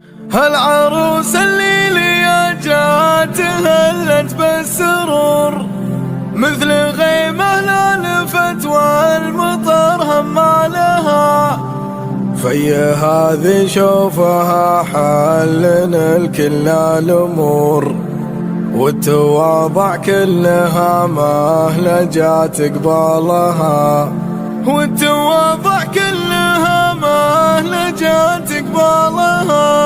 هالعروس الليلة جات هلت بالسرور، مثل غيمة لا لفت والمطر هما لها. في هذه شوفها حلن الكل الأمور، والتواضع كلها ما لجات قبالها، والتواضع كلها ما لجات قبالها.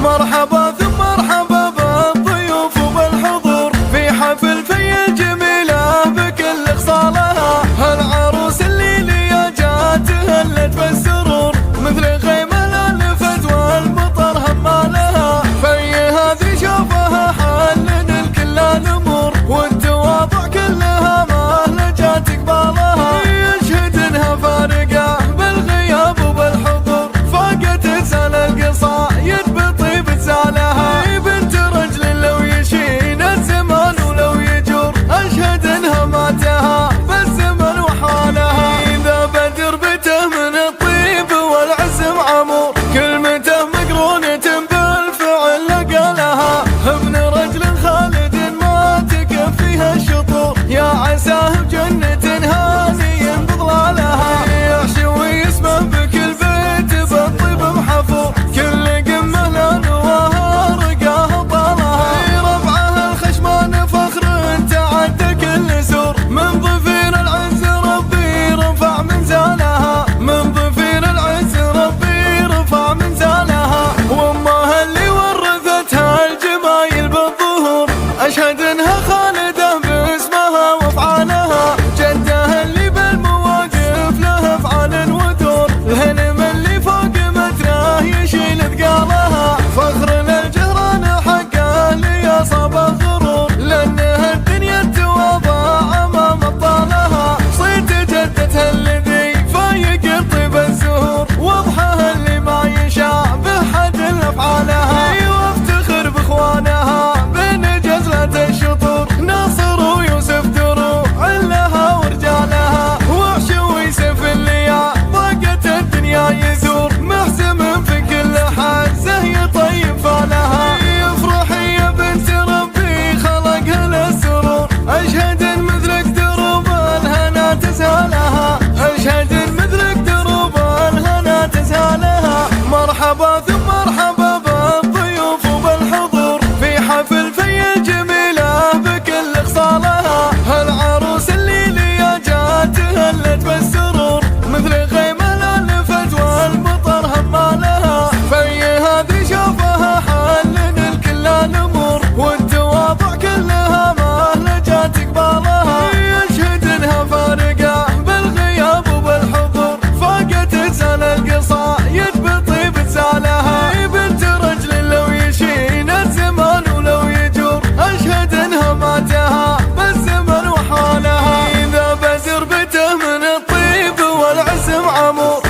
مرحبا ثم مرحبا بالضيوف وبالحضور في حفل في الجميلة بكل خصالها. هالعروس الليلة جات هلت بالسرور، مثل غيمة لا لفت والمطر هما لها. في هذه شوفها حلن الكل الأمور، والتواضع كلها ما لجات قبالها. يشهد انها فارقة بالغياب وبالحضور، فاقت تسال القصايد بطيب تسالها. بنت رجل لو يشين الزمان ولو يجور، اشهد انها ماتها بالزمن وحالها. اذا بدر بته من الطيب والعزم عمور، كلمته مقرونة بالفعل لقالها. ابن رجل خالد ما تكفيها الشطور، يا عساه بجنة هاني بظلالها. يعشي ويسمع بكل بيت بالطيب محفور، كل قمة لانواها رقاها طالها. ربعها الخشمان فخر تعدى كل سور، من ضفير العز ربي رفع منزالها. من ضفير العز ربي رفع منزالها. وامها اللي ورثتها الجمايل بالظهور، اشهد انها خالده باسمها وافعالها. جدها اللي بالمواقف له افعال ودور، الهنم اللي فوق متره يشيل ثقالها. فخر للجهران حقه اللي اصاب الغرور، لانها الدنيا تواضع امام ابطالها. صيت جدتها الذي فايق طيب الزهور، وضحها اللي ما يشابه حد افعالها. وافتخر باخوانها بين جزلة الشطور، ناصر ويوسف دروع لها ورجالها. وحش ويسف اللي ضاقت الدنيا يزور، محزم في كل حزه يطيب فالها. افرحي يا بنت ربي خلقها للسرور، اشهد ان مثلك دروب الهنا تسالها. اشهد ان مثلك دروب الهنا تسالها. مرحبا ثم مرحبا بالضيوف وبالحضور في حفل في الجميلة بكل خصالها. هالعروس الليلة جات هلت بالسرور، مثل غيمة لا لفت والمطر هما لها. في هذه شوفها حلن الكل الأمور، والتواضع كلها ما لجات قبالها. يشهد انها فارقة بالغياب وبالحضور، فاقت تسال القصايد بطيب تسالها. بنت رجل لو يشين الزمان ولو يجور، اشهد انها ماتها بالزمن وحالها. اذا بدر بته من الطيب والعزم عمور،